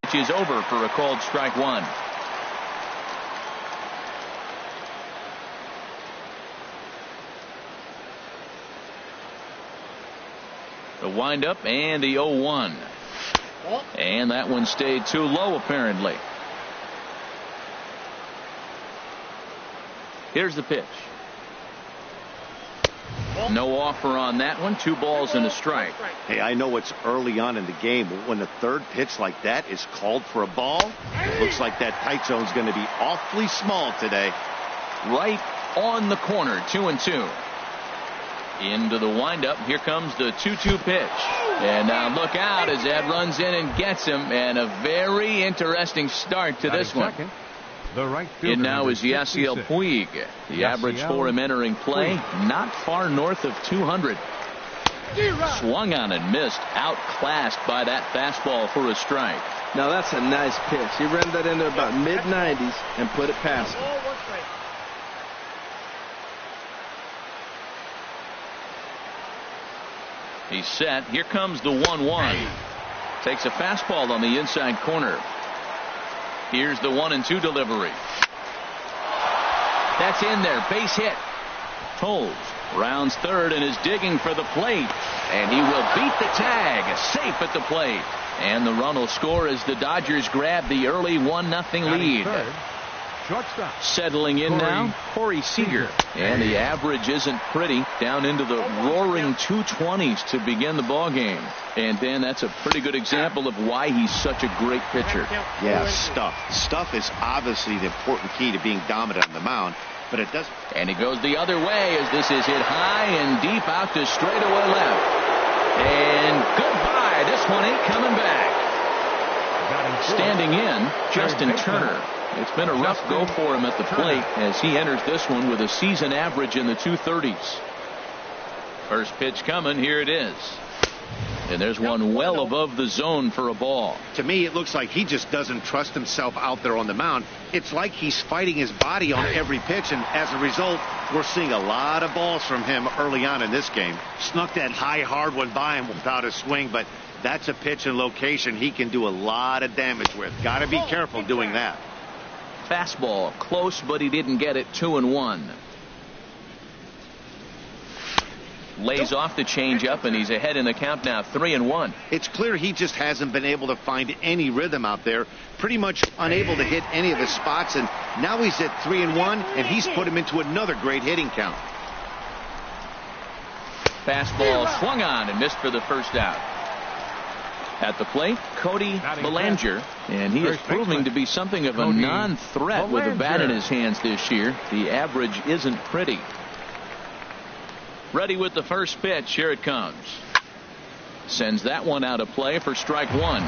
Which is over for a called strike one. The windup and the 0-1. And that one stayed too low apparently. Here's the pitch. No offer on that one. 2 balls and a strike. Hey, I know it's early on in the game, but when the third pitch like that is called for a ball, it looks like that tight zone's going to be awfully small today. Right on the corner. 2-2. Into the windup. Here comes the 2-2 pitch. And now look out as that runs in and gets him. And a very interesting start to this one. And now is Yasiel Puig. The average for him entering play, not far north of 200. Swung on and missed. Outclassed by that fastball for a strike. Now that's a nice pitch. He ran that into about mid-90s and put it past him. He's set. Here comes the 1-1. Takes a fastball on the inside corner. Here's the 1-2 delivery. That's in there. Base hit. Tolles rounds third and is digging for the plate. And he will beat the tag. Safe at the plate. And the run will score as the Dodgers grab the early 1-0 lead. Settling in now, Corey Seager. And the average isn't pretty. Down into the roaring 220s to begin the ball game. And Dan, that's a pretty good example of why he's such a great pitcher. Yeah, stuff is obviously the important key to being dominant on the mound, but it doesn't. And he goes the other way as this is hit high and deep out to straightaway left. And goodbye. This one ain't coming back. Standing in, Justin Turner. It's been a rough go for him at the plate as he enters this one with a season average in the 230s. First pitch coming. Here it is. And there's one well above the zone for a ball. To me, it looks like he just doesn't trust himself out there on the mound. It's like he's fighting his body on every pitch, and as a result, we're seeing a lot of balls from him early on in this game. Snuck that high, hard one by him without a swing, but that's a pitch and location he can do a lot of damage with. Got to be careful doing that. Fastball close, but he didn't get it. 2-1. Lays off the changeup, and he's ahead in the count now. 3-1. It's clear he just hasn't been able to find any rhythm out there. Pretty much unable to hit any of his spots, and now he's at 3-1, and he's put him into another great hitting count. Fastball swung on and missed for the first out. At the plate, Cody Bellinger, and he is proving to be something of a non-threat with a bat in his hands this year. The average isn't pretty. Ready with the first pitch. Here it comes. Sends that one out of play for strike one.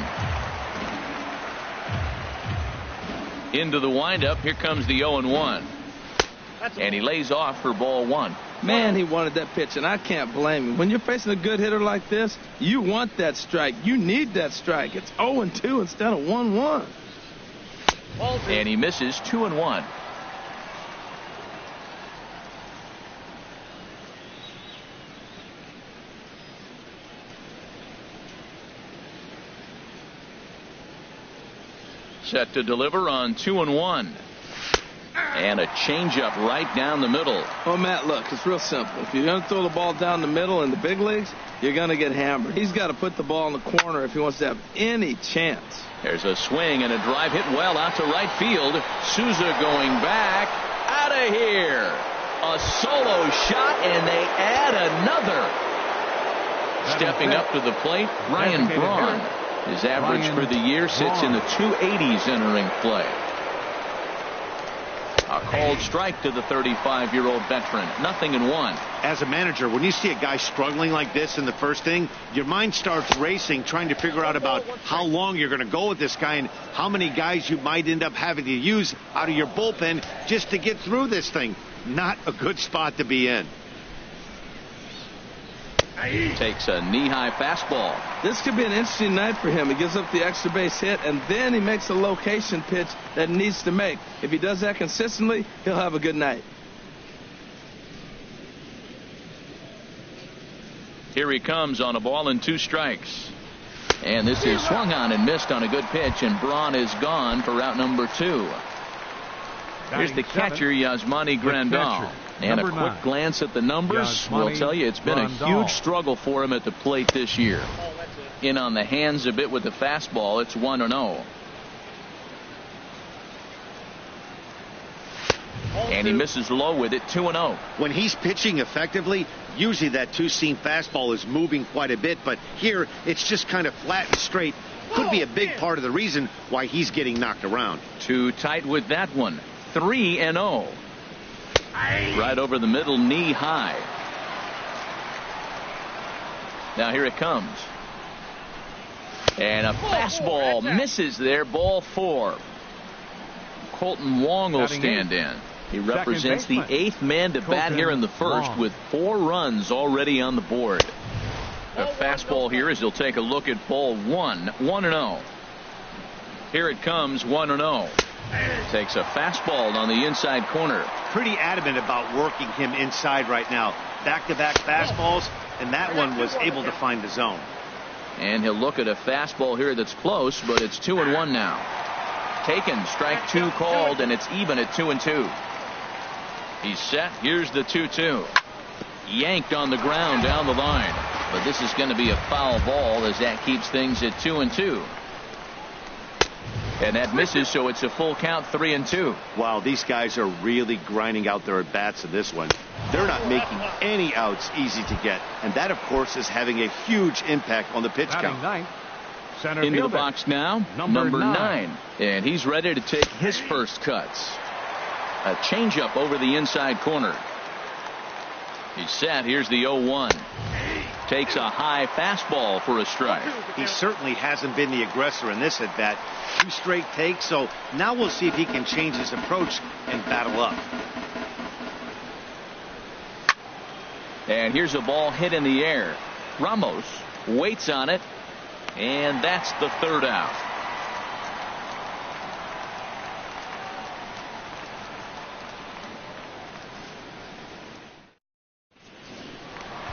Into the windup. Here comes the 0-1. And he lays off for ball one. Man, he wanted that pitch, and I can't blame him. When you're facing a good hitter like this, you want that strike. You need that strike. It's 0-2 instead of 1-1. And he misses. 2-1. Set to deliver on 2-1. And a changeup right down the middle. Well, Matt, look, it's real simple. If you're going to throw the ball down the middle in the big leagues, you're going to get hammered. He's got to put the ball in the corner if he wants to have any chance. There's a swing and a drive hit well out to right field. Souza going back. Out of here. A solo shot, and they add another. Stepping up to the plate, Ryan Braun. His average for the year sits in the 280s entering play. A called strike to the 35-year-old veteran. 0-1. As a manager, when you see a guy struggling like this in the first inning, your mind starts racing, trying to figure out about how long you're going to go with this guy and how many guys you might end up having to use out of your bullpen just to get through this thing. Not a good spot to be in. Takes a knee-high fastball. This could be an interesting night for him. He gives up the extra base hit, and then he makes a location pitch that he needs to make. If he does that consistently, he'll have a good night. Here he comes on a ball and 2 strikes. And this is swung on and missed on a good pitch, and Braun is gone for route number 2. Here's the catcher, Yasmani Grandal. And a quick glance at the numbers will tell you it's been a huge struggle for him at the plate this year. In on the hands a bit with the fastball. It's 1-0. And he misses low with it, 2-0. When he's pitching effectively, usually that two-seam fastball is moving quite a bit, but here it's just kind of flat and straight. Could be a big part of the reason why he's getting knocked around. Too tight with that one. 3-0. Right over the middle, knee high. Now here it comes. And a fastball misses there, ball 4. Colton Wong will stand in. He represents the 8th man to bat here in the first with 4 runs already on the board. A fastball here as he'll take a look at ball 1. 1-0. Here it comes, 1-0. Takes a fastball on the inside corner. Pretty adamant about working him inside right now. Back-to-back fastballs, and that one was able to find the zone. And he'll look at a fastball here that's close, but it's 2-1 now. Taken, strike 2 called, and it's even at 2-2. He's set. Here's the 2-2. Yanked on the ground down the line. But this is going to be a foul ball as that keeps things at 2-2. And that misses, so it's a full count, 3-2. Wow, these guys are really grinding out their at-bats in this one. They're not making any outs easy to get. And that, of course, is having a huge impact on the pitch count. Into the box now, number 9. And he's ready to take his first cuts. A changeup over the inside corner. He's set. Here's the 0-1. Takes a high fastball for a strike. He certainly hasn't been the aggressor in this at bat. 2 straight takes, so now we'll see if he can change his approach and battle up. And here's a ball hit in the air. Ramos waits on it, and that's the 3rd out.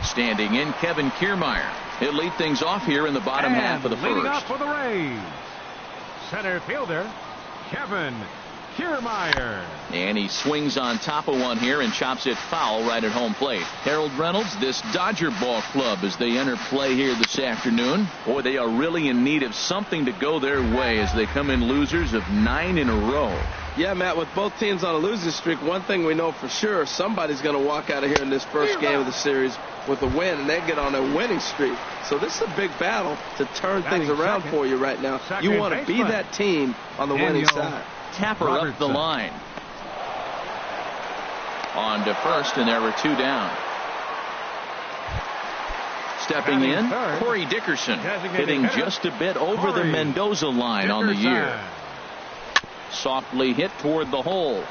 Standing in, Kevin Kiermaier. He'll lead things off here in the bottom half of the first. Leading off for the Rays, center fielder Kevin Kiermaier. And he swings on top of one here and chops it foul right at home plate. Harold Reynolds, this Dodger ball club as they enter play here this afternoon. Boy, they are really in need of something to go their way as they come in losers of 9 in a row. Yeah, Matt, with both teams on a losing streak, one thing we know for sure, somebody's going to walk out of here in this first game of the series with a win, and they get on a winning streak. So this is a big battle to turn things around for you right now. You want to be that team on the winning side. Tapper up the line. On to first, and there were 2 down. Stepping in, Corey Dickerson, hitting just a bit over the Mendoza line on the year. Softly hit toward the hole.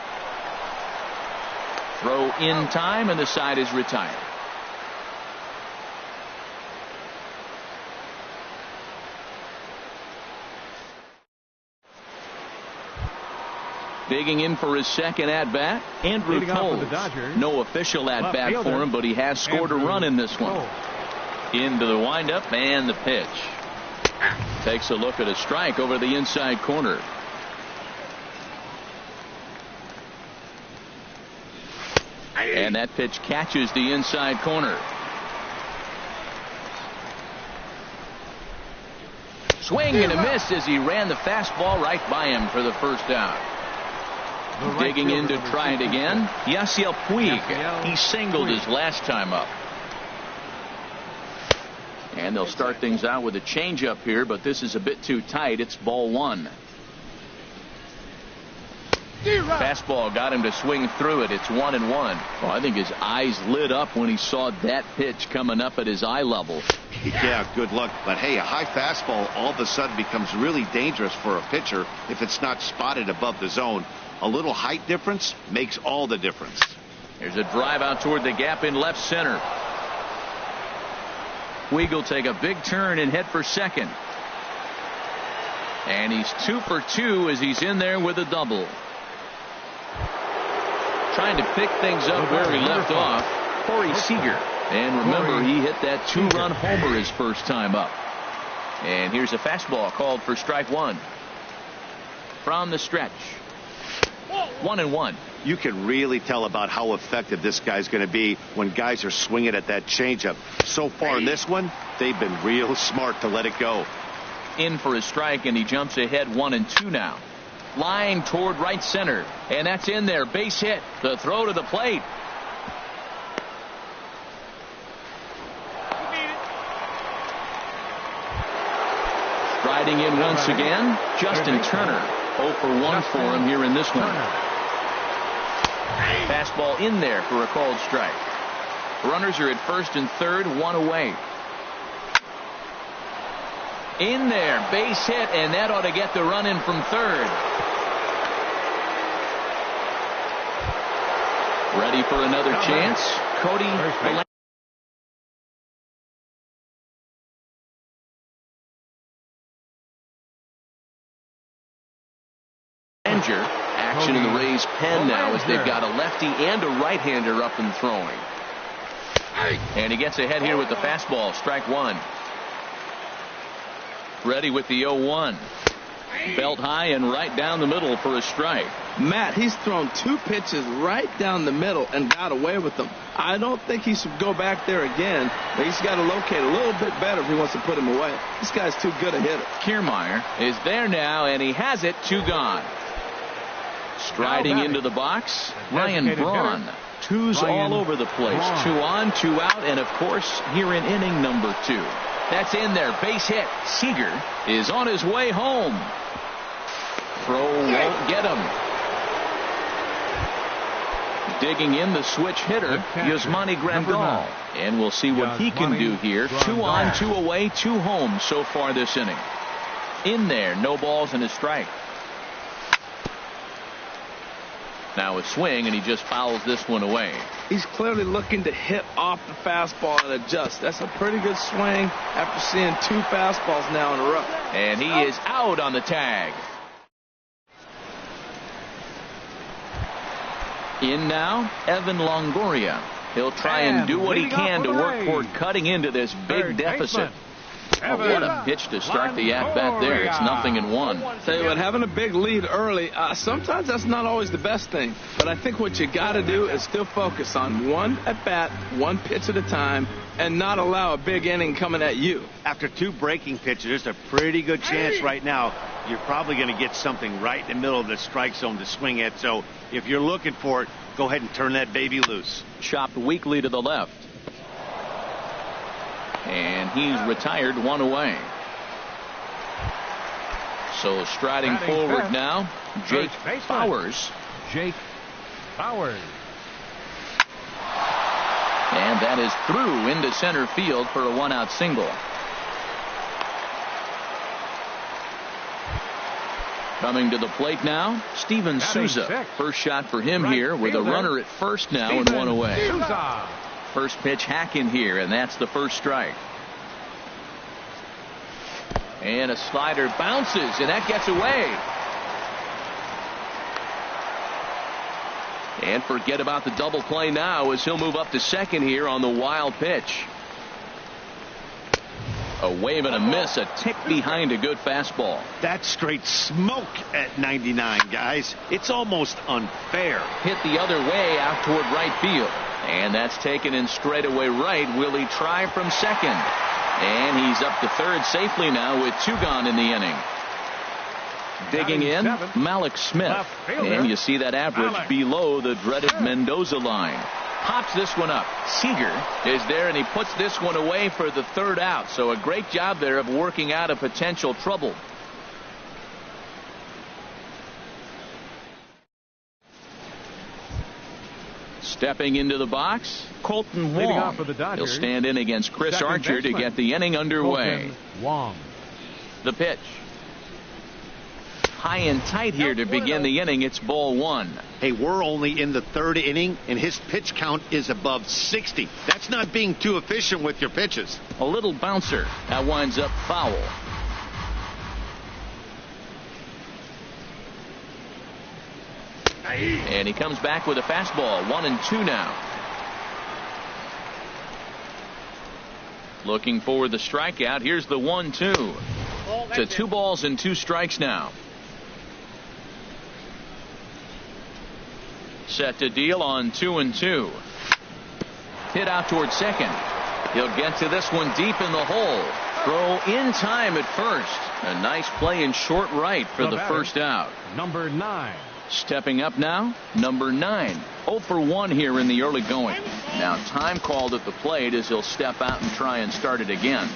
Throw in time, and the side is retired. Digging in for his second at-bat, Andrew Cole. No official at-bat for him, but he has scored a run in this one. Into the windup and the pitch. Takes a look at a strike over the inside corner. And that pitch catches the inside corner. Swing and a miss as he ran the fastball right by him for the first out. Digging in to try it again, Yasiel Puig. He singled his last time up. And they'll start things out with a changeup here, but this is a bit too tight. It's ball 1. Fastball got him to swing through it. It's 1-1. Well, I think his eyes lit up when he saw that pitch coming up at his eye level. Yeah, good luck. But hey, a high fastball all of a sudden becomes really dangerous for a pitcher if it's not spotted above the zone. A little height difference makes all the difference. Here's a drive out toward the gap in left center. Puig will take a big turn and head for second. And he's 2 for 2 as he's in there with a double. Trying to pick things up where he left off, Corey Seager. And remember, he hit that 2-run homer his first time up. And here's a fastball called for strike one. From the stretch. 1-1. You can really tell about how effective this guy's going to be when guys are swinging at that changeup. So far in this one, they've been real smart to let it go. In for a strike, and he jumps ahead 1-2 now. Line toward right center, and that's in there. Base hit. The throw to the plate. Striding in once again, Justin Turner. 0 for 1 for him here in this one. Fastball in there for a called strike. Runners are at first and third, one away. In there, base hit, and that ought to get the run in from third. Ready for another chance. Cody Bellinger. Action in the Rays' pen now as they've got a lefty and a right-hander up and throwing. And he gets ahead here with the fastball. Strike one. Ready with the 0-1. Belt high and right down the middle for a strike. Matt, he's thrown 2 pitches right down the middle and got away with them. I don't think he should go back there again, but he's got to locate a little bit better if he wants to put him away. This guy's too good a hitter. Kiermaier is there now, and he has it. 2 gone. Striding into the box, Ryan Braun. 2s all over the place. 2 on, 2 out, and of course here in inning number 2. That's in there. Base hit. Seager is on his way home. Throw won't get him. Digging in the switch hitter, Yasmani Grandal. And we'll see what he can do here. 2 on, 2 away, 2 home so far this inning. In there, no balls and a strike. Now a swing, and he just fouls this one away. He's clearly looking to hit off the fastball and adjust. That's a pretty good swing after seeing 2 fastballs now in a row. And he is out on the tag. In now, Evan Longoria. He'll try and do what he can to work toward cutting into this big deficit. Oh, what a pitch to start the at-bat there. It's 0-1. Tell you what, having a big lead early, sometimes that's not always the best thing. But I think what you got to do is still focus on one at-bat, 1 pitch at a time, and not allow a big inning coming at you. After 2 breaking pitches, there's a pretty good chance right now you're probably going to get something right in the middle of the strike zone to swing at. So if you're looking for it, go ahead and turn that baby loose. Chopped weakly to the left. And he's retired 1 away. So striding forward now, Jake Bauers. Jake Bauers. And that is through into center field for a 1-out single. Coming to the plate now, Steven Souza. First shot for him here with a runner at first now and 1 away. First pitch hack in here, and that's the first strike. And a slider bounces, and that gets away. And forget about the double play now as he'll move up to second here on the wild pitch. A wave and a miss, a tick behind a good fastball. That's straight smoke at 99, guys. It's almost unfair. Hit the other way out toward right field. And that's taken in straightaway right. Will he try from second? And he's up to third safely now with 2 gone in the inning. Digging in, Malik Smith. And you see that average below the dreaded Mendoza line. Pops this one up. Seager is there, and he puts this one away for the 3rd out. So a great job there of working out a potential trouble. Stepping into the box, Colton Wong. He'll stand in against Chris Archer to get the inning underway. Wong. The pitch. High and tight here to begin the inning. It's ball 1. Hey, we're only in the 3rd inning, and his pitch count is above 60. That's not being too efficient with your pitches. A little bouncer. That winds up foul. And he comes back with a fastball. 1-2 now. Looking for the strikeout. Here's the 1-2. To 2 balls and 2 strikes now. Set to deal on 2-2. Hit out towards second. He'll get to this one deep in the hole. Throw in time at first. A nice play in short right for the first out. Number 9. Stepping up now, number 9. 0 for 1 here in the early going. Now time called at the plate as he'll step out and try and start it again.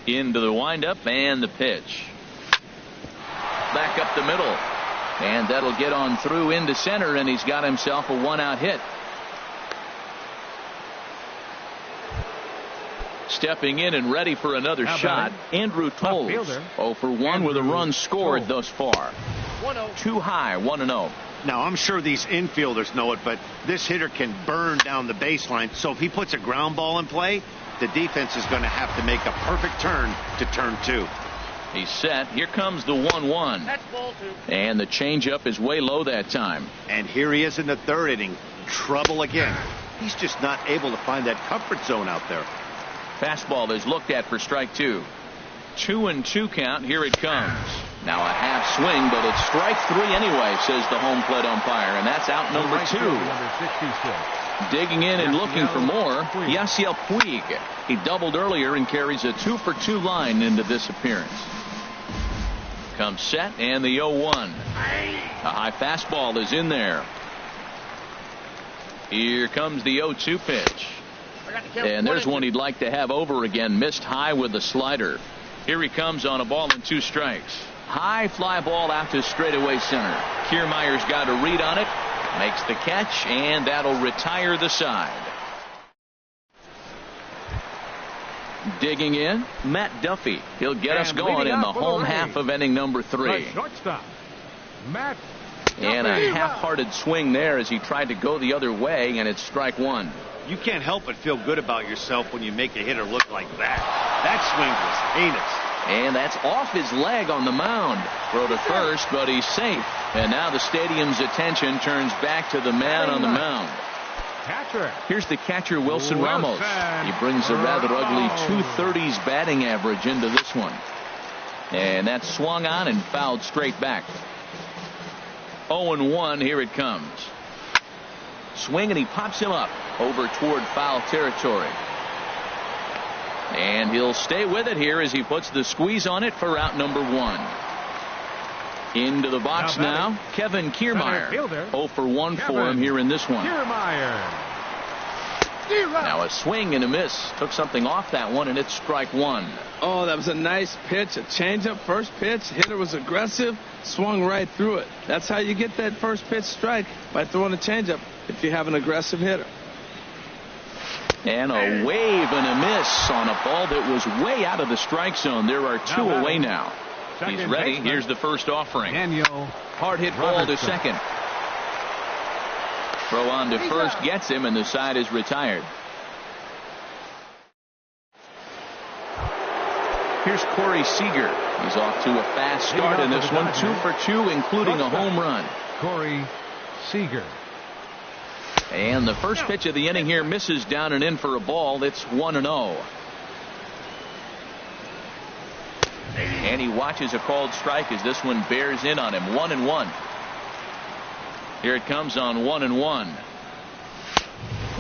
Into the windup and the pitch. Back up the middle. And that'll get on through into center, and he's got himself a 1-out hit. Stepping in and ready for another shot, Andrew Toles. 0 for 1 with a run scored thus far. Too high, 1-0. Now, I'm sure these infielders know it, but this hitter can burn down the baseline. So if he puts a ground ball in play, the defense is going to have to make a perfect turn to turn 2. He's set. Here comes the 1-1. That's ball 2. And the changeup is way low that time. And here he is in the 3rd inning. Trouble again. He's just not able to find that comfort zone out there. Fastball is looked at for strike 2. 2-2 count. Here it comes. Now a half swing, but it's strike 3 anyway, says the home plate umpire. And that's out number 2. Number 66. Digging in and looking for more, Yasiel Puig. He doubled earlier and carries a 2 for 2 line into this appearance. Comes set and the 0-1. A high fastball is in there. Here comes the 0-2 pitch. And there's one he'd like to have over again. Missed high with the slider. Here he comes on a ball and 2 strikes. High fly ball out to straightaway center. Kiermaier's got a read on it. Makes the catch, and that'll retire the side. Digging in, Matt Duffy. He'll get us going in the home half of inning number 3. Shortstop, Matt And Duffy. a half-hearted swing there as he tried to go the other way, and it's strike 1. You can't help but feel good about yourself when you make a hitter look like that. That swing was heinous. And that's off his leg on the mound. Throw to first, but he's safe. And now the stadium's attention turns back to the man on the mound. Catcher. Here's the catcher, Wilson Ramos. He brings a rather ugly 230s batting average into this one. And that's swung on and fouled straight back. 0-1, here it comes. Swing, and he pops him up over toward foul territory. And he'll stay with it here as he puts the squeeze on it for out number 1. Into the box now, Kevin Kiermaier. 0 for 1 for him here in this one. Kiermaier. Now a swing and a miss. Took something off that one, and it's strike 1. Oh, that was a nice pitch. A changeup, first pitch. Hitter was aggressive, swung right through it. That's how you get that first pitch strike, by throwing a changeup if you have an aggressive hitter. And a wave and a miss on a ball that was way out of the strike zone. There are 2 away now. He's ready. Here's the first offering. Hard hit ball to second. Throw on to first gets him, and the side is retired. Here's Corey Seager. He's off to a fast start in this one. 2 for 2, including a home run. Corey Seager. And the first pitch of the inning here misses down and in for a ball. It's 1-0. And he watches a called strike as this one bears in on him. 1-1. Here it comes on 1-1.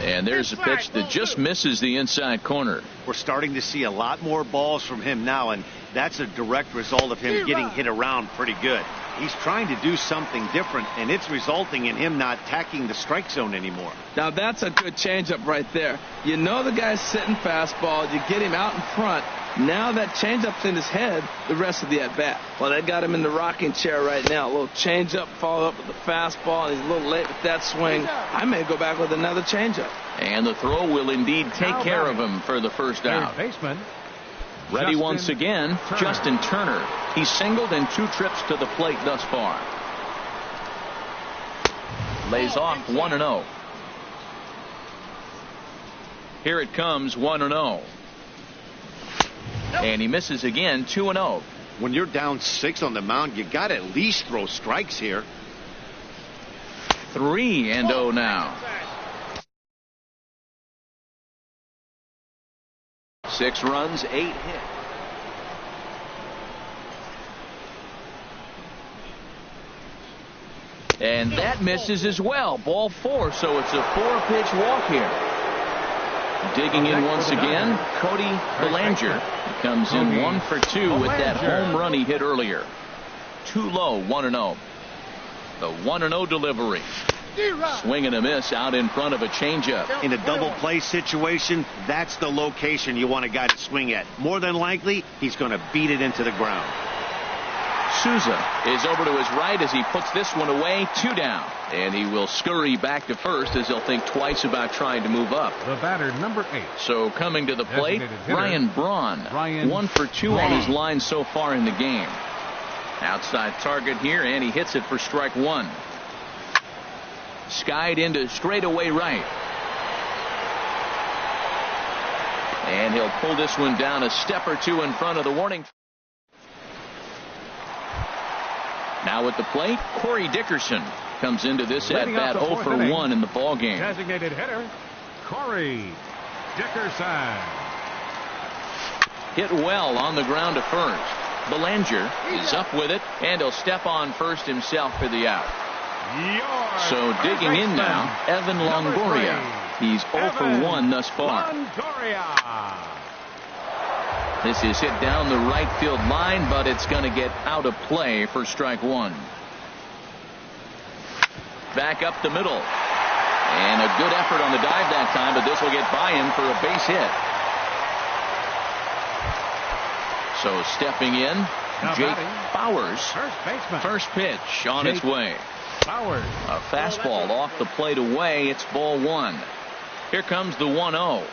And there's a pitch that just misses the inside corner. We're starting to see a lot more balls from him now, and that's a direct result of him getting hit around pretty good. He's trying to do something different, and it's resulting in him not attacking the strike zone anymore. Now that's a good changeup right there. You know the guy's sitting fastball. You get him out in front. Now that changeup's in his head the rest of the at-bat. Well, that got him in the rocking chair right now. A little changeup, follow up with the fastball, and he's a little late with that swing. I may go back with another changeup. And the throw will indeed take care of him for the first out. Baseman. Ready Justin once again, Turner. Justin Turner. He's singled in 2 trips to the plate thus far. Lays off 1-0. Here it comes, 1-0. And he misses again, 2-0. When you're down 6 on the mound, you got to at least throw strikes here. 3-0 now. 6 runs, 8 hits. And that misses as well. Ball 4, so it's a 4-pitch walk here. Digging in once again, Cody Bellinger. He comes in 1 for 2 with that home run he hit earlier. Too low, 1-0. The 1-0 delivery. Swing and a miss out in front of a changeup. In a double play situation, that's the location you want a guy to swing at. More than likely, he's going to beat it into the ground. Souza is over to his right as he puts this one away. 2 down. And he will scurry back to first as he'll think twice about trying to move up. The batter, number 8. So coming to the plate, Ryan Braun. 1 for 2 on his line so far in the game. Outside target here, and he hits it for strike 1. Skied into straightaway right. And he'll pull this one down a step or 2 in front of the warning. Now at the plate, Corey Dickerson comes into this at bat 0 for 1 in the ball game. Designated hitter, Corey Dickerson. Hit well on the ground to first. Bellinger is up with it, and he'll step on first himself for the out. So digging in now, Evan Longoria. He's 0 for 1 thus far. This is hit down the right field line, but it's going to get out of play for strike 1. Back up the middle. And a good effort on the dive that time, but this will get by him for a base hit. So stepping in, Jake Bowers. First pitch on its way. A fastball off the plate away. It's ball 1. Here comes the 1-0.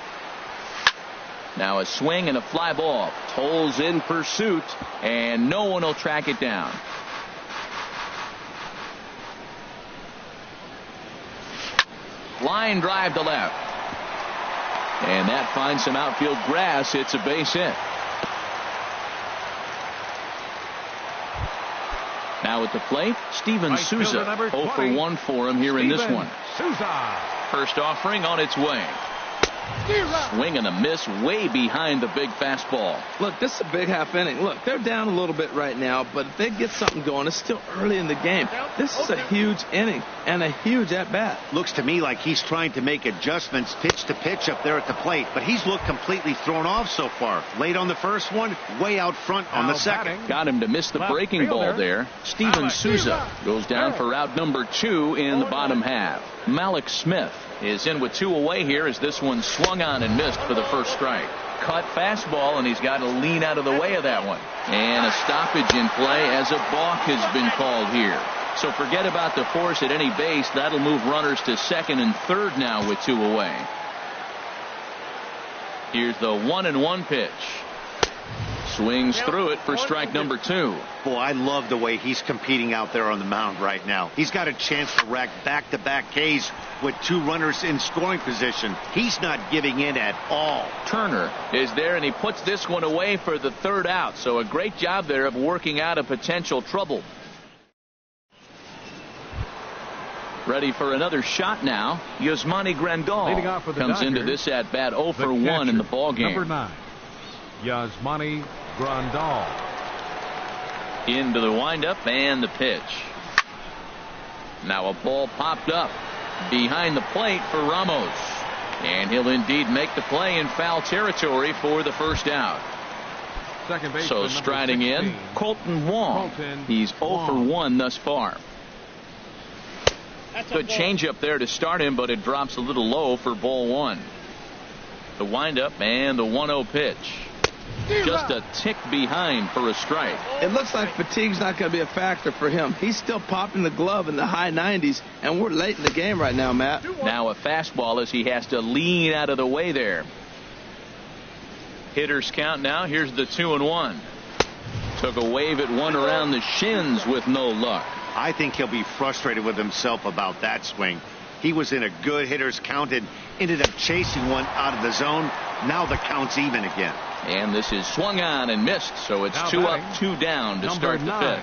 Now a swing and a fly ball. Tolles in pursuit, and no one will track it down. Line drive to left. And that finds some outfield grass. It's a base hit. Now at the plate, Steven Souza. 0 for 1 for him here in this one. First offering on its way. Swing and a miss way behind the big fastball. Look, this is a big half inning. Look, they're down a little bit right now, but if they get something going, it's still early in the game. This is a huge inning and a huge at-bat. Looks to me like he's trying to make adjustments pitch to pitch up there at the plate, but he's looked completely thrown off so far. Late on the first one, way out front on the second. Got him to miss the breaking ball there. Steven Souza goes down for out number 2 in the bottom half. Malik Smith is in with 2 away here as this one swung on and missed for the first strike. Cut fastball, and he's got to lean out of the way of that one. And a stoppage in play as a balk has been called here. So forget about the force at any base. That'll move runners to second and third now with 2 away. Here's the 1-1 pitch. Swings through it for strike number 2. Boy, I love the way he's competing out there on the mound right now. He's got a chance to rack back-to-back Ks with 2 runners in scoring position. He's not giving in at all. Turner is there, and he puts this one away for the 3rd out. So a great job there of working out a potential trouble. Ready for another shot now. Yasmani Grandal comes into this at bat 0 for 1 in the ball game. Number 9, Yasmani Grandal. Into the windup and the pitch. Now a ball popped up behind the plate for Ramos. And he'll indeed make the play in foul territory for the first out. So striding in, Colton Wong. He's 0 for 1 thus far. Good changeup there to start him, but it drops a little low for ball 1. The windup and the 1-0 pitch. Just a tick behind for a strike. It looks like fatigue's not going to be a factor for him. He's still popping the glove in the high 90s, and we're late in the game right now, Matt. Now a fastball as he has to lean out of the way there. Hitters count now. Here's the 2-1. Took a wave at one around the shins with no luck. I think he'll be frustrated with himself about that swing. He was in a good hitter's count and ended up chasing one out of the zone. Now the count's even again. And this is swung on and missed, so it's 2 up, 2 down to start the 5th.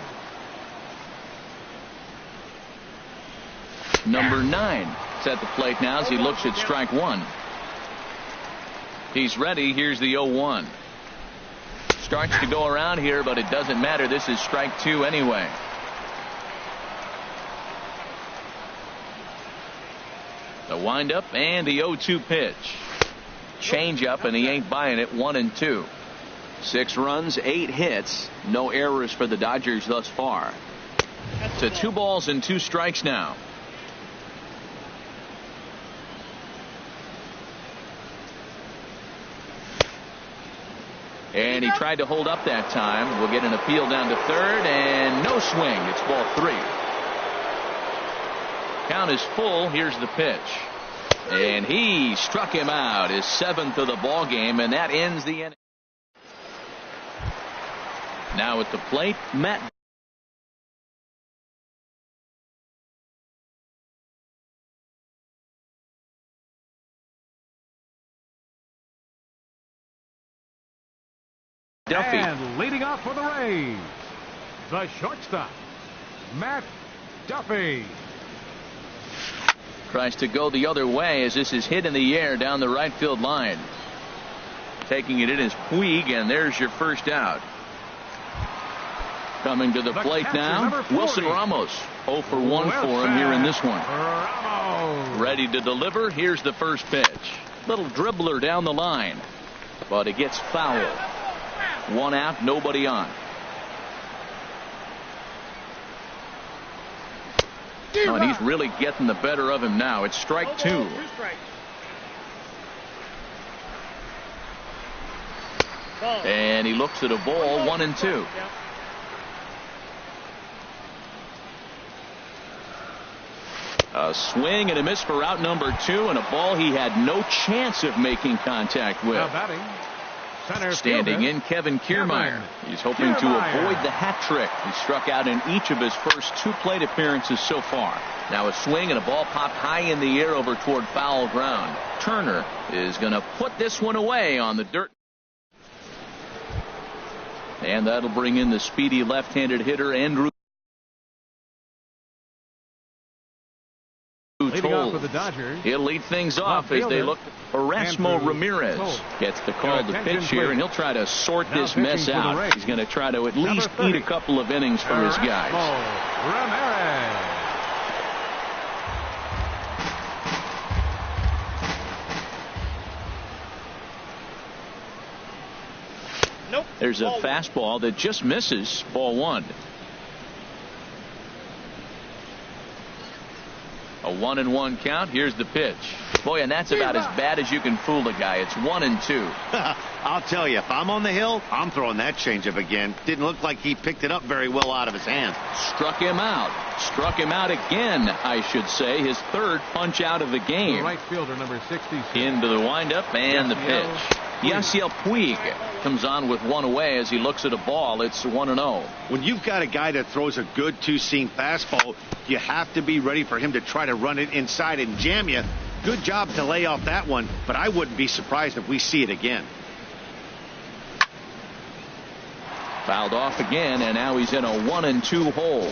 Number 9 is at the plate now as he looks at strike 1. He's ready. Here's the 0-1. Starts to go around here, but it doesn't matter. This is strike 2 anyway. The windup and the 0-2 pitch. Change up, and he ain't buying it. 1-2. 6 runs, 8 hits, no errors for the Dodgers thus far. To 2 balls and 2 strikes now. And he tried to hold up that time. We'll get an appeal down to third, and no swing. It's ball 3. Count is full. Here's the pitch. And he struck him out, his 7th of the ball game, and that ends the inning. Now at the plate, Matt Duffy. And leading off for the Rays, the shortstop, Matt Duffy. Tries to go the other way as this is hit in the air down the right field line. Taking it in is Puig, and there's your first out. Coming to the plate now, Wilson Ramos. 0 for 1 for him here in this one. Ramos. Ready to deliver. Here's the first pitch. Little dribbler down the line, but it gets foul. 1 out, nobody on. Oh, and he's really getting the better of him now. It's strike 2. And he looks at a ball. 1-2. A swing and a miss for out number 2, and a ball he had no chance of making contact with. Now batting, center Standing fielder, in Kevin Kiermaier. He's hoping to avoid the hat trick. He struck out in each of his first 2 plate appearances so far. Now a swing and a ball popped high in the air over toward foul ground. Turner is going to put this one away on the dirt. And that'll bring in the speedy left-handed hitter Andrew. Leading off for the Dodgers, He'll lead things off as they look. Erasmo Andrew Ramirez Toll. gets the call to pitch here, and he'll try to sort Now this mess pitching for the out. Rays. He's going to try to at least Number 30. eat a couple of innings for his guys. Ramirez. There's a fastball that just misses. Ball 1. A 1-1 count. Here's the pitch. Boy, and that's about as bad as you can fool a guy. It's 1-2. I'll tell you, if I'm on the hill, I'm throwing that changeup again. Didn't look like he picked it up very well out of his hand. Struck him out. Struck him out again, I should say. His 3rd punch out of the game. The right fielder, number 66. Into the windup and the pitch. Yasiel Puig comes on with 1 away as he looks at a ball. It's 1-0. When you've got a guy that throws a good 2-seam fastball, you have to be ready for him to try to run it inside and jam you. Good job to lay off that one, but I wouldn't be surprised if we see it again. Fouled off again, and now he's in a 1-2 hole.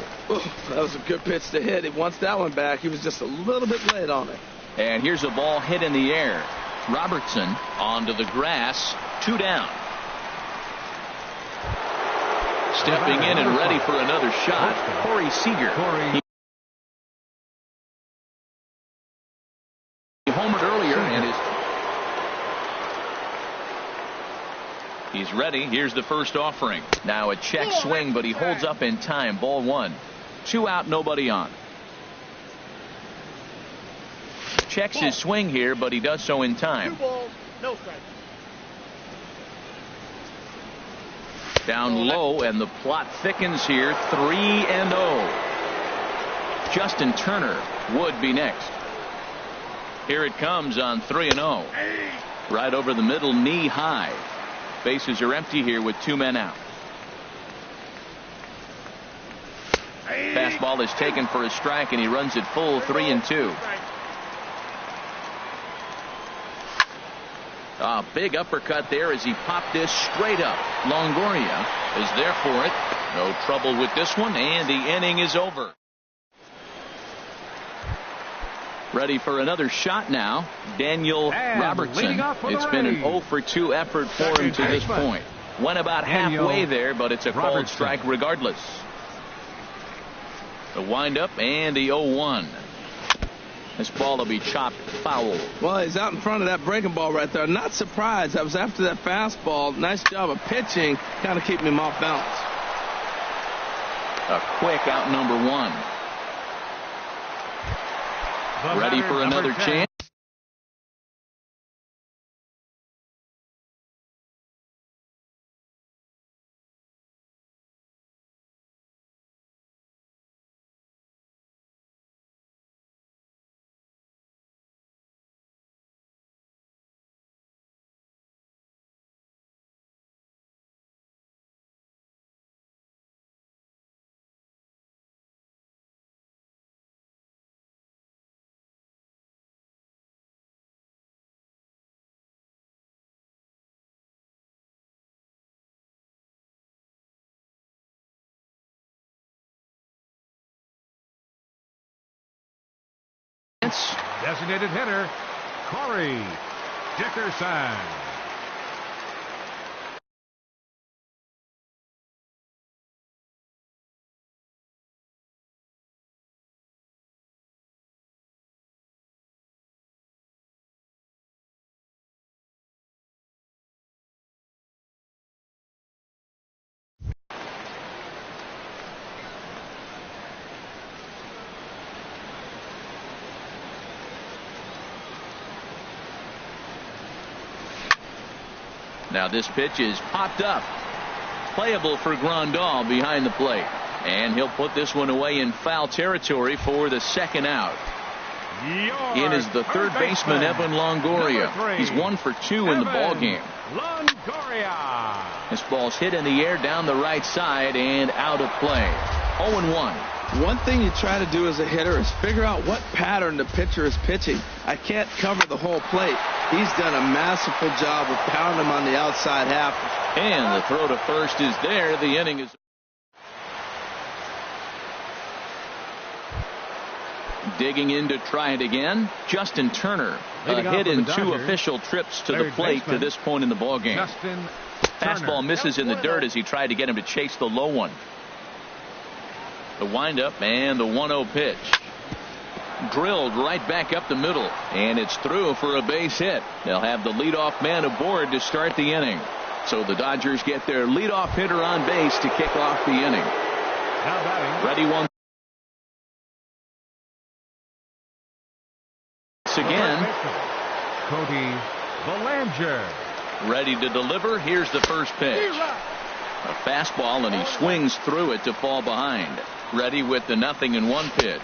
That was a good pitch to hit. He wants that one back. He was just a little bit late on it. And here's a ball hit in the air. Robertson onto the grass. 2 down. Stepping in and ready for another shot, Corey Seager. He homered earlier, and he's ready. Here's the first offering. Now a check swing, but he holds up in time. Ball 1. 2 out, nobody on. Checks his swing here, but he does so in time. 2 balls, no strikes. Down low, and the plot thickens here. 3-0. Justin Turner would be next. Here it comes on 3-0. Right over the middle, knee high. Bases are empty here with 2 men out. Fastball is taken for a strike, and he runs it full. 3-2. A big uppercut there as he popped this straight up. Longoria is there for it. No trouble with this one, and the inning is over. Ready for another shot now, Daniel And Robertson. It's been an 0 for 2 effort for him to this point. Went about halfway there, but it's a called strike regardless. The windup and the 0-1. This ball will be chopped foul. Well, he's out in front of that breaking ball right there. Not surprised. I was after that fastball. Nice job of pitching, kind of keeping him off balance. A quick out number 1. Ready for another chance. Designated hitter, Corey Dickerson. Now this pitch is popped up. Playable for Grandal behind the plate. And he'll put this one away in foul territory for the second out. In is the third baseman, Evan Longoria. He's 1 for 2 in the ball game. Longoria. This ball's hit in the air down the right side and out of play. 0-1. One thing you try to do as a hitter is figure out what pattern the pitcher is pitching. I can't cover the whole plate. He's done a masterful job of pounding him on the outside half. And the throw to first is there. The inning is digging in to try it again. Justin Turner, a hit in 2 official trips to the plate to this point in the ball game. Fastball misses in the dirt as he tried to get him to chase the low one. The windup and the 1-0 pitch. Drilled right back up the middle, and it's through for a base hit. They'll have the leadoff man aboard to start the inning. So the Dodgers get their leadoff hitter on base to kick off the inning. Ready once again. Cody Bellinger. Ready to deliver. Here's the first pitch. A fastball, and he swings through it to fall behind. Ready with the 0-1 pitch.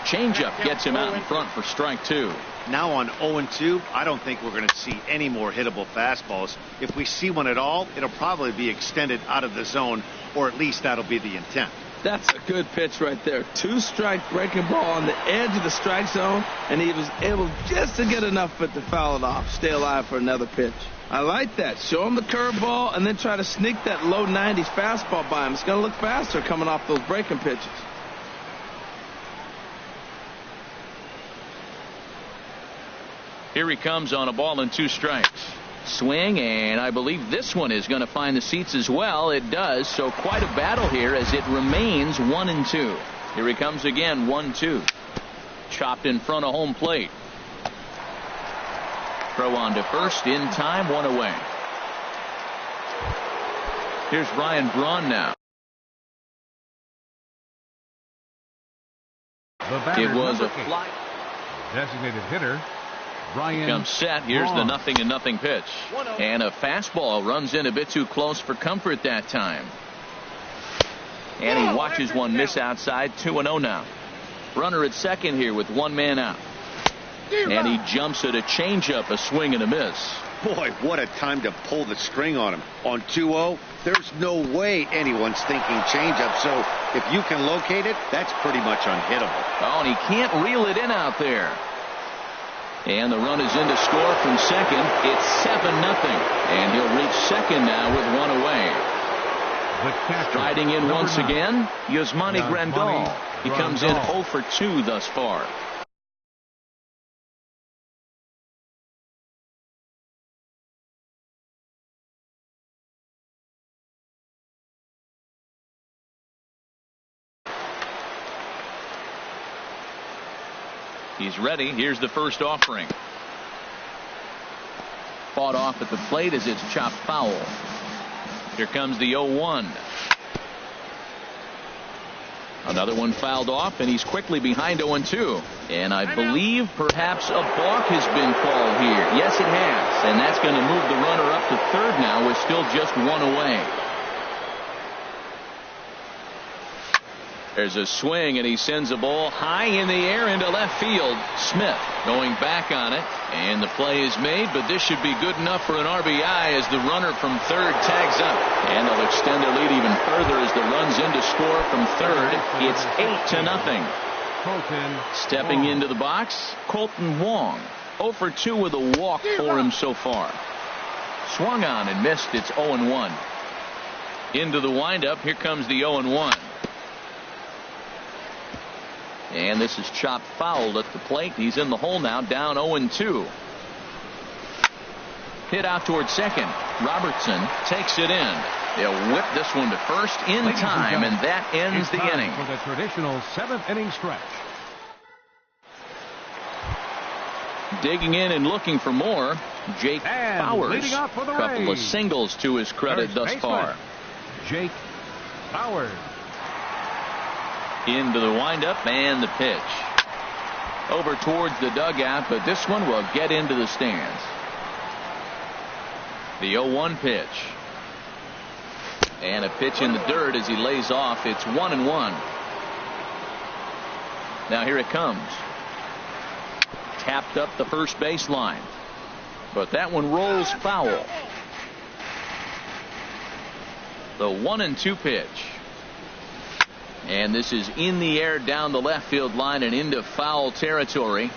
Changeup gets him out in front for strike 2. Now on 0-2, I don't think we're going to see any more hittable fastballs. If we see one at all, it'll probably be extended out of the zone, or at least that'll be the intent. That's a good pitch right there. 2-strike breaking ball on the edge of the strike zone, and he was able just to get enough of it to foul it off. Stay alive for another pitch. I like that. Show him the curveball and then try to sneak that low 90s fastball by him. It's going to look faster coming off those breaking pitches. Here he comes on a ball and 2 strikes. Swing, and I believe this one is going to find the seats as well. It does. So quite a battle here as it remains 1-2. Here he comes again, 1-2. Chopped in front of home plate. Throw on to first in time, 1 away. Here's Ryan Braun now. It was a fly. Designated hitter, Ryan Comes set. Here's the 0-0 pitch. And a fastball runs in a bit too close for comfort that time. And he watches one miss outside. 2-0 now. Runner at second here with 1 man out. And he jumps at a changeup, a swing and a miss. Boy, what a time to pull the string on him. On 2-0, there's no way anyone's thinking changeup. So if you can locate it, that's pretty much unhittable. Oh, and he can't reel it in out there. And the run is in to score from second. It's 7-0. And he'll reach second now with 1 away. Striding in once again, Yasmani Grandal. He comes in 0 for 2 thus far. He's ready. Here's the first offering. Fought off at the plate as it's chopped foul. Here comes the 0-1. Another one fouled off, and he's quickly behind 0-2. And I believe perhaps a balk has been called here. Yes, it has. And that's going to move the runner up to third now with still just one away. There's a swing, and he sends a ball high in the air into left field. Smith going back on it, and the play is made, but this should be good enough for an RBI as the runner from third tags up. And they'll extend their lead even further as the runs in to score from third. It's 8-0. Stepping into the box, Colton Wong. 0 for 2 with a walk for him so far. Swung on and missed. It's 0-1. Into the windup. Here comes the 0-1. And this is chopped fouled at the plate. He's in the hole now, down 0-2. Hit out towards second. Robertson takes it in. They'll whip this one to first in time, and that ends the inning. For the traditional 7th inning stretch. Digging in and looking for more, Jake Bowers. Couple of singles to his credit thus far. Jake Bowers. Into the windup and the pitch. Over towards the dugout, but this one will get into the stands. The 0-1 pitch. And a pitch in the dirt as he lays off. It's 1-1. Now here it comes. Tapped up the first baseline. But that one rolls foul. The 1-2 pitch. And this is in the air down the left field line and into foul territory.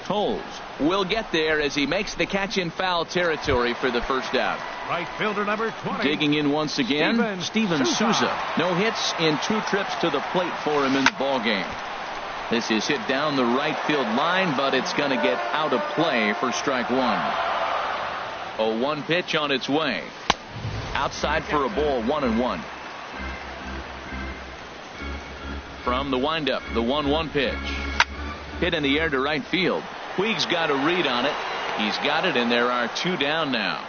Toles will get there as he makes the catch in foul territory for the first out. Right fielder number 20. Digging in once again, Steven Souza. No hits in 2 trips to the plate for him in the ball game. This is hit down the right field line, but it's going to get out of play for strike 1. 0-1 pitch on its way. Outside for a ball, 1-1. From the windup, the 1-1 pitch. Hit in the air to right field. Puig's got a read on it. He's got it, and there are 2 down now.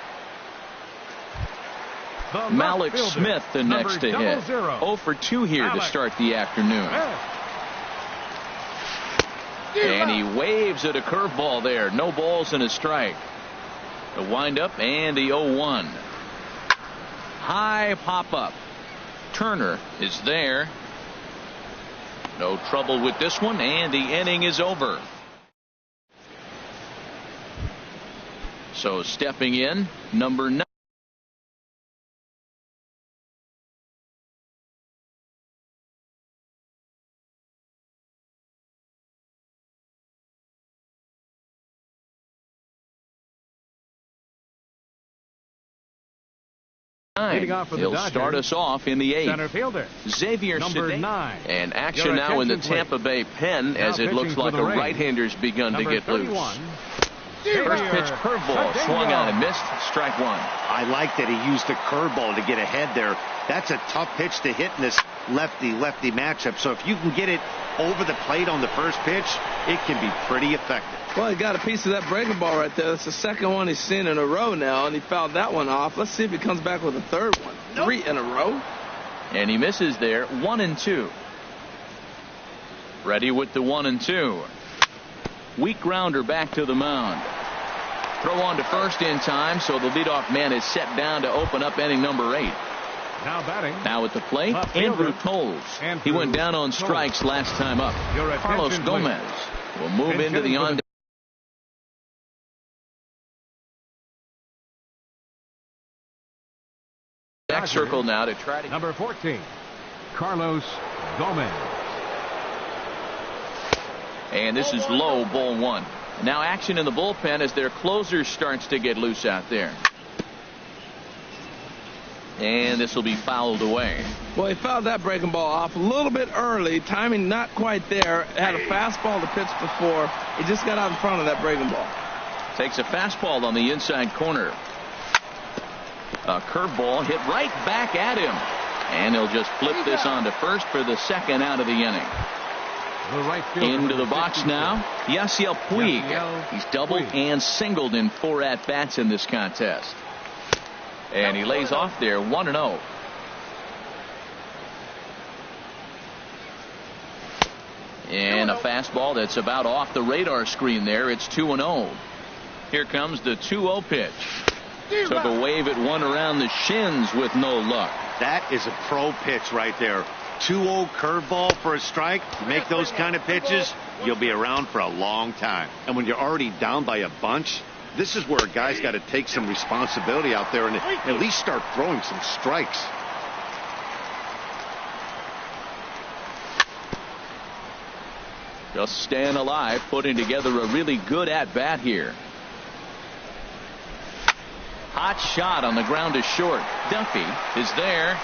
Malik Smith the next to hit. 0 for 2 here to start the afternoon. And he waves at a curveball there. No balls and a strike. The windup and the 0-1. High pop up. Turner is there. No trouble with this one, and the inning is over. So stepping in, number 9. He'll start us off in the 8th. Center fielder, Xavier number Sidney. 9. And action now in the Tampa Bay pen as it looks like a right-hander's begun to get loose. First pitch curveball swung on and missed. Strike 1. I like that he used the curveball to get ahead there. That's a tough pitch to hit in this lefty-lefty matchup. So if you can get it over the plate on the first pitch, it can be pretty effective. Well, he got a piece of that breaking ball right there. That's the second one he's seen in a row now, and he fouled that one off. Let's see if he comes back with a third one. 3 in a row. And he misses there. 1-2. Ready with the 1-2. Weak grounder back to the mound. Throw on to first in time, so the leadoff man is set down to open up inning number 8. Now batting. Now at the plate, Andrew Toles. He went down on strikes last time up. Carlos Gomez will move into the on. Back circle now to try to. Number 14, Carlos Gomez. And this is low, ball 1. Now action in the bullpen as their closer starts to get loose out there. And this will be fouled away. Well, he fouled that breaking ball off a little bit early. Timing not quite there. Had a fastball to pitch before. He just got out in front of that breaking ball. Takes a fastball on the inside corner. A curveball hit right back at him. And he'll just flip this on to first for the second out of the inning. The right fielder, Into the number box 62. now, Yasiel Puig. Yasiel He's doubled Puig. and singled in 4 at-bats in this contest. And he lays off there 1-0. And a fastball that's about off the radar screen there. It's 2-0. Here comes the 2-0 pitch. Took a wave at one around the shins with no luck. That is a pro pitch right there. 2-0 curveball for a strike. You make those kind of pitches, you'll be around for a long time. And when you're already down by a bunch, this is where a guy's got to take some responsibility out there and at least start throwing some strikes. Just staying alive, putting together a really good at-bat here. Hot shot on the ground to short. Duffy is there.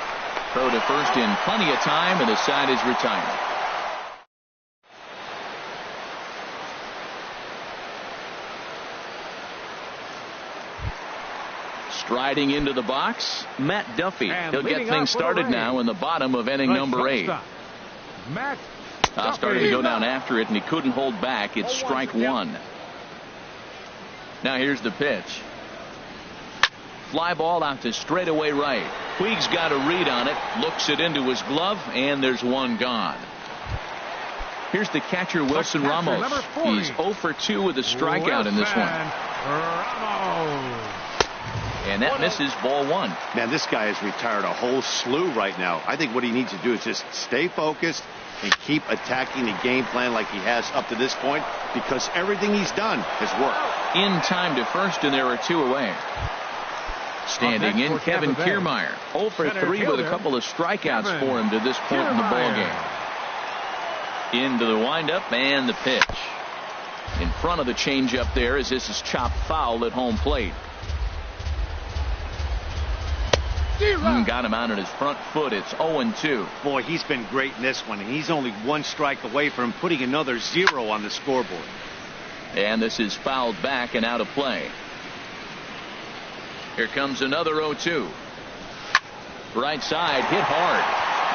Throw to first in plenty of time, and the side is retired. Striding into the box, Matt Duffy. And He'll get things started now in the bottom of inning number 8. Matt Started to go down after it, and he couldn't hold back. It's strike 1. Now here's the pitch. Fly ball out to straightaway right. Puig's got a read on it, looks it into his glove, and there's one gone. Here's the catcher, Wilson Ramos. He's 0 for 2 with a strikeout in this one. Ramos. And that misses, ball 1. Man, this guy has retired a whole slew right now. I think what he needs to do is just stay focused and keep attacking the game plan like he has up to this point, because everything he's done has worked. In time to first, and there are 2 away. Standing in, Kevin Kiermaier. 0 for 3 with a couple of strikeouts for him to this point in the ballgame. Into the windup and the pitch. In front of the changeup there, as this is chopped foul at home plate. Got him out on his front foot. It's 0-2. Boy, he's been great in this one, and he's only 1 strike away from putting another 0 on the scoreboard. And this is fouled back and out of play. Here comes another 0-2. Right side, hit hard.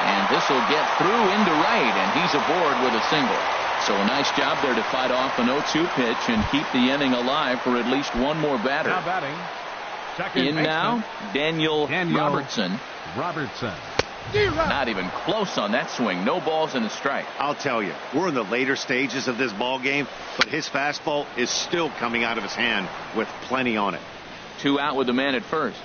And this will get through into right, and he's aboard with a single. So a nice job there to fight off an 0-2 pitch and keep the inning alive for at least one more batter. Now batting, second In baseman, now, Daniel Robertson. Robertson. Not even close on that swing. No balls and a strike. I'll tell you, we're in the later stages of this ball game, but his fastball is still coming out of his hand with plenty on it. 2 out with the man at first.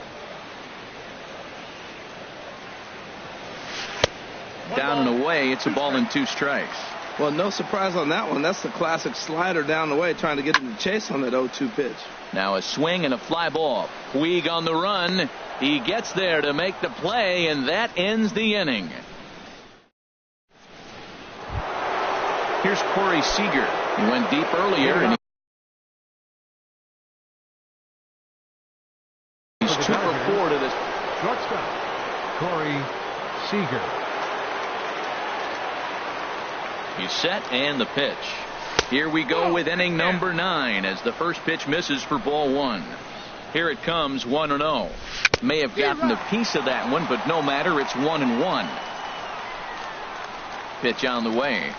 Down and away. It's a ball and 2 strikes. Well, no surprise on that one. That's the classic slider down the way, trying to get him to chase on that 0-2 pitch. Now a swing and a fly ball. Puig on the run. He gets there to make the play, and that ends the inning. Here's Corey Seager. He went deep earlier, and he's 2 for 4 to this. Shortstop, Corey Seager. He's set, and the pitch. Here we go with inning number 9 as the first pitch misses for ball 1. Here it comes, 1-0. May have gotten a piece of that one, but no matter, it's 1-1. Pitch on the way.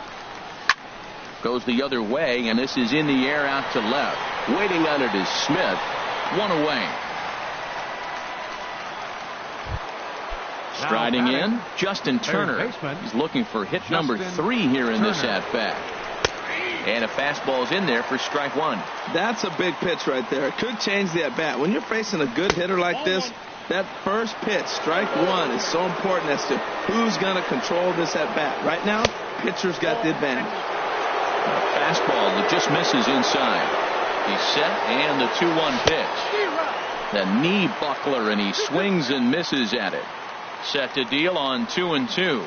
Goes the other way, and this is in the air out to left. Waiting on it is Smith. 1 away. Striding in, Justin Turner. He's looking for hit number 3 here in this at-bat. And a fastball's in there for strike 1. That's a big pitch right there. It could change the at-bat. When you're facing a good hitter like this, that first pitch, strike 1, is so important as to who's going to control this at-bat. Right now, pitcher's got the advantage. Fastball that just misses inside. He's set, and the 2-1 pitch. The knee buckler, and he swings and misses at it. Set to deal on 2-2.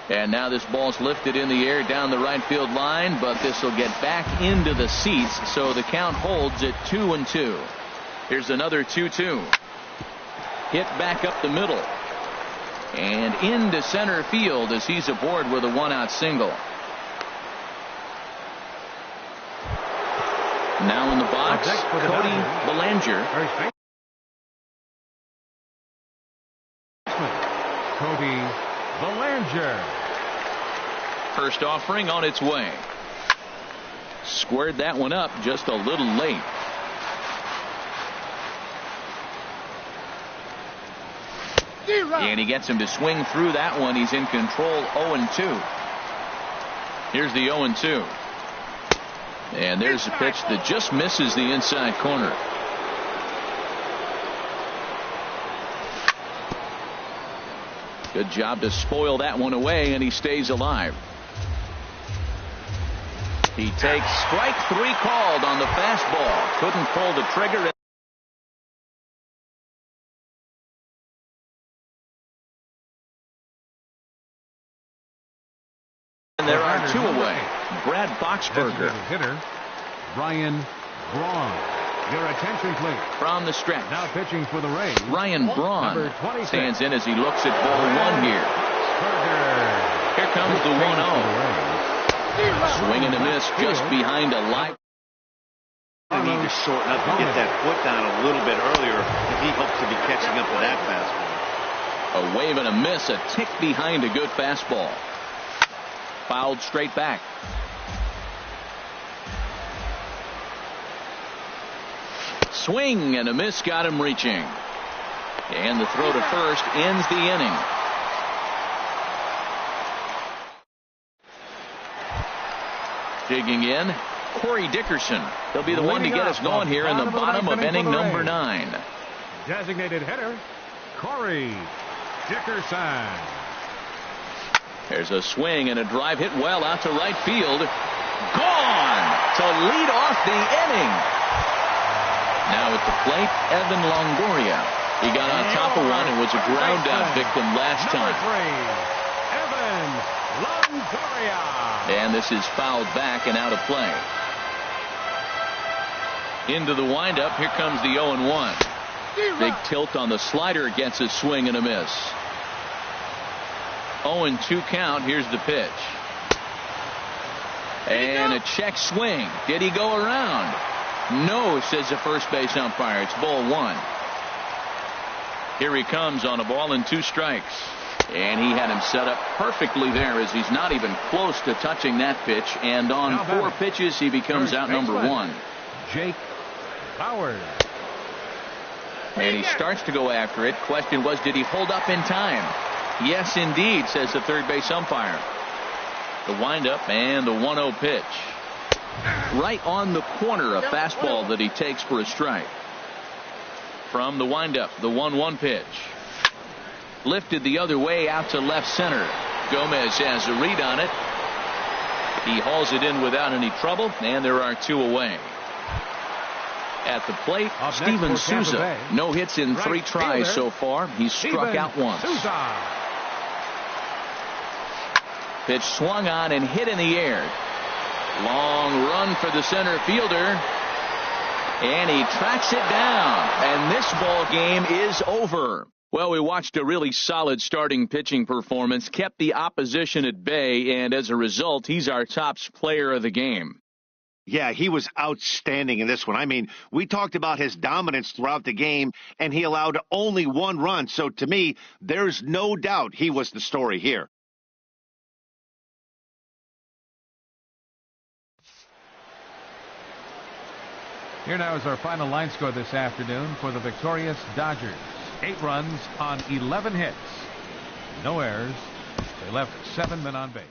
And now this ball's lifted in the air down the right field line, but this will get back into the seats, so the count holds at 2-2. Here's another 2-2. Hit back up the middle. And into center field as he's aboard with a 1-out single. Now in the box, Cody Bellinger. Cody Bellinger. First offering on its way. Squared that one up just a little late. And he gets him to swing through that one. He's in control. 0-2. Here's the 0-2. And there's a pitch that just misses the inside corner. Good job to spoil that one away, and he stays alive. He takes strike 3 called on the fastball. Couldn't pull the trigger. And there are 2 away. Brad Boxberger. Hitter, Ryan Braun. Your attention, please. From the stretch. Now pitching for the Rays. Ryan Braun stands in as he looks at ball 1 here. Here comes the 1-0. Swing and a miss just behind a line. They need to shorten up and get that foot down a little bit earlier if he hopes to be catching up to that fastball. A wave and a miss, a tick behind a good fastball. Fouled straight back. Swing and a miss got him reaching. And the throw to first ends the inning. Digging in, Corey Dickerson. He'll be the one to get us going here in the bottom of inning number 9. Designated hitter, Corey Dickerson. There's a swing and a drive hit well out to right field. Gone to lead off the inning. Now at the plate, Evan Longoria. He got on top of one and was a ground out victim last time. Evan Longoria. And this is fouled back and out of play. Into the windup. Here comes the 0-1. Big tilt on the slider, gets a swing and a miss. 0-2 count. Here's the pitch. And a check swing. Did he go around? No, says the first base umpire. It's ball 1. Here he comes on a ball and 2 strikes. And he had him set up perfectly there as he's not even close to touching that pitch. And on 4 pitches, he becomes out number 1. Jake Bauer. And he starts to go after it. Question was, did he hold up in time? Yes, indeed, says the third base umpire. The windup and the 1-0 pitch. Right on the corner, a fastball that he takes for a strike. From the windup, the 1-1 pitch. Lifted the other way out to left center. Gomez has a read on it. He hauls it in without any trouble, and there are 2 away. At the plate, Steven Souza. No hits in 3 tries so far. He's struck out once. Pitch swung on and hit in the air. Long run for the center fielder. And he tracks it down. And this ball game is over. Well, we watched a really solid starting pitching performance, kept the opposition at bay, and as a result, he's our top player of the game. Yeah, he was outstanding in this one. I mean, we talked about his dominance throughout the game, and he allowed only 1 run. So to me, there's no doubt he was the story here. Here now is our final line score this afternoon for the victorious Dodgers. 8 runs on 11 hits. No errors. They left 7 men on base.